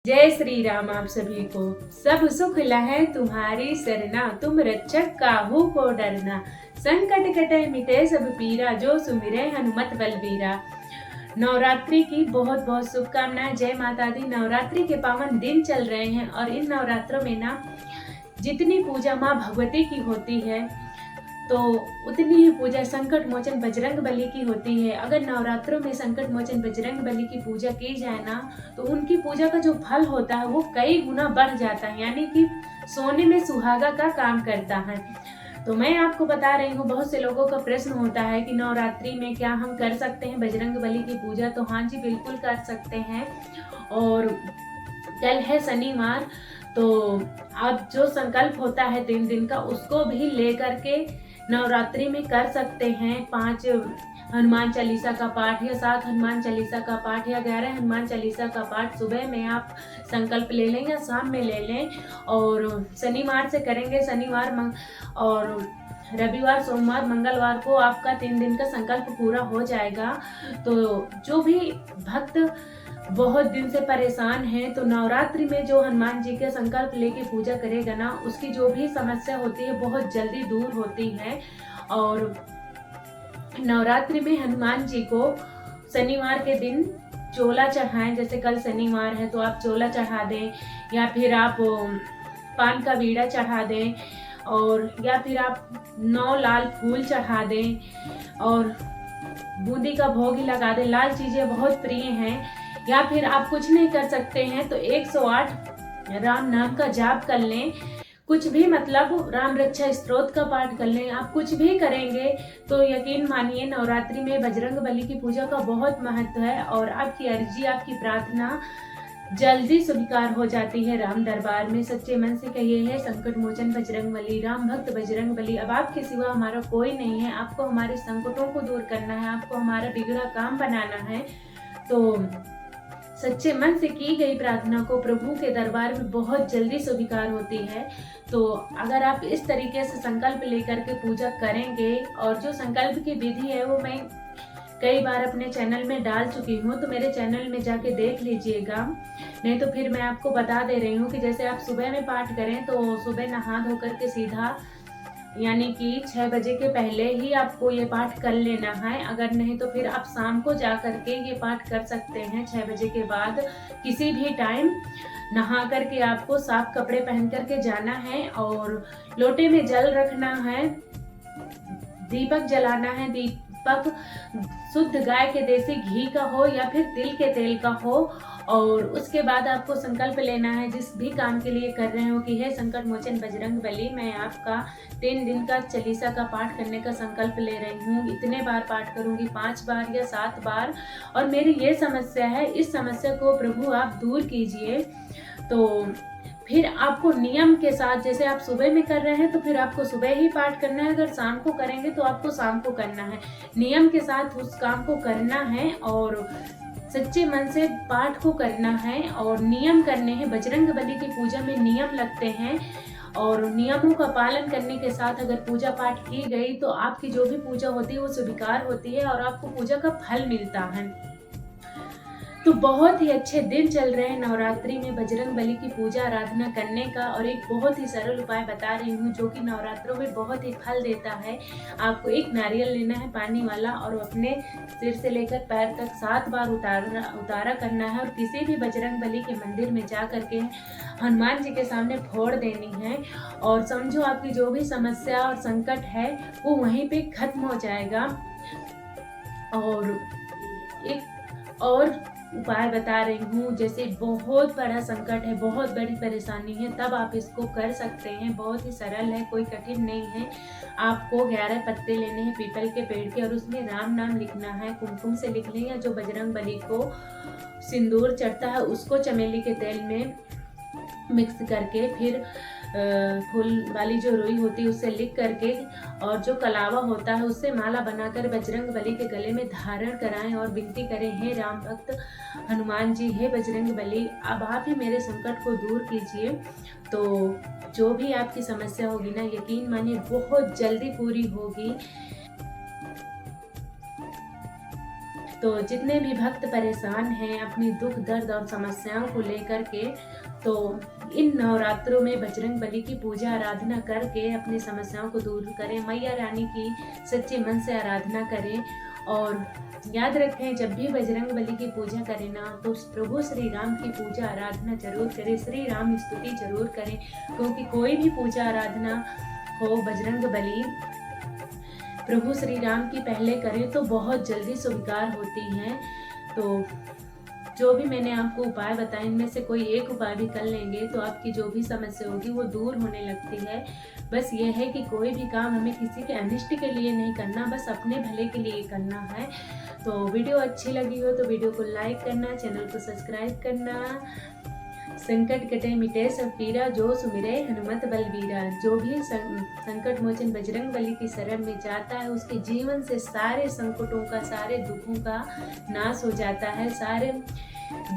जय श्री राम। आप सभी को सब सुख लहै तुम्हारी सरना, तुम रक्षक काहू को डरना। संकट कटे मिटे सब पीरा, जो सुमिरे हनुमत बलबीरा। नवरात्रि की बहुत बहुत शुभकामनाएं। जय माता दी। नवरात्रि के पावन दिन चल रहे हैं और इन नवरात्रों में ना जितनी पूजा माँ भगवती की होती है तो उतनी ही पूजा संकट मोचन बजरंग बली की होती है। अगर नवरात्रों में संकट मोचन बजरंग बली की पूजा की जाए ना तो उनकी पूजा का जो फल होता है वो कई गुना बढ़ जाता है, यानी कि सोने में सुहागा का काम करता है। तो मैं आपको बता रही हूँ, बहुत से लोगों का प्रश्न होता है कि नवरात्रि में क्या हम कर सकते हैं बजरंग बली की पूजा। तो हाँ जी, बिल्कुल कर सकते हैं। और कल है शनिवार, तो आप जो संकल्प होता है 3 दिन का उसको भी लेकर के नवरात्रि में कर सकते हैं। 5 हनुमान चालीसा का पाठ या 7 हनुमान चालीसा का पाठ या 11 हनुमान चालीसा का पाठ सुबह में आप संकल्प ले लें या शाम में ले लें। और शनिवार से करेंगे, शनिवार और रविवार सोमवार मंगलवार को आपका 3 दिन का संकल्प पूरा हो जाएगा। तो जो भी भक्त बहुत दिन से परेशान है तो नवरात्रि में जो हनुमान जी के संकल्प लेके पूजा करेगा ना, उसकी जो भी समस्या होती है बहुत जल्दी दूर होती है। और नवरात्रि में हनुमान जी को शनिवार के दिन चोला चढ़ाएं। जैसे कल शनिवार है तो आप चोला चढ़ा दें, या फिर आप पान का बीड़ा चढ़ा दें, और या फिर आप 9 लाल फूल चढ़ा दें और बूंदी का भोग ही लगा दें। लाल चीजें बहुत प्रिय हैं। या फिर आप कुछ नहीं कर सकते हैं तो 108 राम नाम का जाप कर लें। कुछ भी मतलब राम रक्षा स्तोत्र का पाठ कर लें। आप कुछ भी करेंगे तो यकीन मानिए नवरात्रि में बजरंग बली की पूजा का बहुत महत्व है और आपकी अर्जी, आपकी प्रार्थना जल्दी स्वीकार हो जाती है राम दरबार में। सच्चे मन से कहिए है संकट मोचन बजरंग बली, राम भक्त बजरंग बली। अब आपके सिवा हमारा कोई नहीं है। आपको हमारे संकटों को दूर करना है, आपको हमारा बिगड़ा काम बनाना है। तो सच्चे मन से की गई प्रार्थना को प्रभु के दरबार में बहुत जल्दी स्वीकार होती है। तो अगर आप इस तरीके से संकल्प लेकर के पूजा करेंगे, और जो संकल्प की विधि है वो मैं कई बार अपने चैनल में डाल चुकी हूँ, तो मेरे चैनल में जाके देख लीजिएगा। नहीं तो फिर मैं आपको बता दे रही हूँ कि जैसे आप सुबह में पाठ करें तो सुबह नहा धोकर के सीधा यानी कि 6 बजे के पहले ही आपको ये पाठ कर लेना है। अगर नहीं तो फिर आप शाम को जा करके ये पाठ कर सकते हैं। 6 बजे के बाद किसी भी टाइम नहा करके आपको साफ कपड़े पहन करके जाना है और लोटे में जल रखना है, दीपक जलाना है। दीपक शुद्ध गाय के देसी घी का हो या फिर तिल के तेल का हो। और उसके बाद आपको संकल्प लेना है जिस भी काम के लिए कर रहे हो कि हे संकट मोचन बजरंग बली, मैं आपका 3 दिन का चालीसा का पाठ करने का संकल्प ले रही हूँ। इतने बार पाठ करूंगी, 5 बार या 7 बार, और मेरी ये समस्या है, इस समस्या को प्रभु आप दूर कीजिए। तो फिर आपको नियम के साथ, जैसे आप सुबह में कर रहे हैं तो फिर आपको सुबह ही पाठ करना है, अगर शाम को करेंगे तो आपको शाम को करना है। नियम के साथ उस काम को करना है और सच्चे मन से पाठ को करना है और नियम करने हैं। बजरंग बली की पूजा में नियम लगते हैं और नियमों का पालन करने के साथ अगर पूजा पाठ की गई तो आपकी जो भी पूजा होती है वो स्वीकार होती है और आपको पूजा का फल मिलता है। तो बहुत ही अच्छे दिन चल रहे हैं नवरात्रि में बजरंग बली की पूजा आराधना करने का, और एक बहुत ही सरल उपाय बता रही हूँ जो कि नवरात्रों में बहुत ही फल देता है। आपको एक नारियल लेना है पानी वाला और अपने सिर से लेकर पैर तक 7 बार उतारा करना है और किसी भी बजरंग बली के मंदिर में जा करके हनुमान जी के सामने फोड़ देनी है। और समझो आपकी जो भी समस्या और संकट है वो वहीं पे खत्म हो जाएगा। और एक और उपाय बता रही हूँ, जैसे बहुत बड़ा संकट है, बहुत बड़ी परेशानी है, तब आप इसको कर सकते हैं। बहुत ही सरल है, कोई कठिन नहीं है। आपको 11 पत्ते लेने हैं पीपल के पेड़ के और उसमें राम नाम लिखना है। कुमकुम से लिख लें या जो बजरंग बली को सिंदूर चढ़ता है उसको चमेली के तेल में मिक्स करके, फिर फूल वाली जो रुई होती है उससे लिख करके, और जो कलावा होता है उससे माला बनाकर बजरंग बली के गले में धारण कराएं और विनती करें, हे राम भक्त हनुमान जी, हे बजरंग बली, अब आप ही मेरे संकट को दूर कीजिए। तो जो भी आपकी समस्या होगी ना, यकीन मानिए बहुत जल्दी पूरी होगी। तो जितने भी भक्त परेशान हैं अपनी दुख दर्द और समस्याओं को लेकर के, तो इन नवरात्रों में बजरंग बली की पूजा आराधना करके अपनी समस्याओं को दूर करें, मैया रानी की सच्चे मन से आराधना करें। और याद रखें, जब भी बजरंग बली की पूजा करें ना, तो प्रभु श्री राम की पूजा आराधना जरूर करें, श्री राम स्तुति जरूर करें, क्योंकि कोई भी पूजा आराधना हो बजरंग बली प्रभु श्री राम की पहले करें तो बहुत जल्दी स्वीकार होती हैं। तो जो भी मैंने आपको उपाय बताए, इनमें से कोई एक उपाय भी कर लेंगे तो आपकी जो भी समस्या होगी वो दूर होने लगती है। बस ये है कि कोई भी काम हमें किसी के अनिष्ट के लिए नहीं करना, बस अपने भले के लिए करना है। तो वीडियो अच्छी लगी हो तो वीडियो को लाइक करना, चैनल को सब्सक्राइब करना। संकट कटे मिटे सब पीरा, जो सुमिरे हनुमत बलबीरा। जो भी संकट मोचन बजरंग बली की शरण में जाता है, उसके जीवन से सारे संकटों का, सारे दुखों का नाश हो जाता है। सारे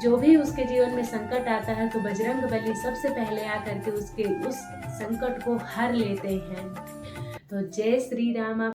जो भी उसके जीवन में संकट आता है तो बजरंग बली सबसे पहले आकर के उसके उस संकट को हर लेते हैं। तो जय श्री राम।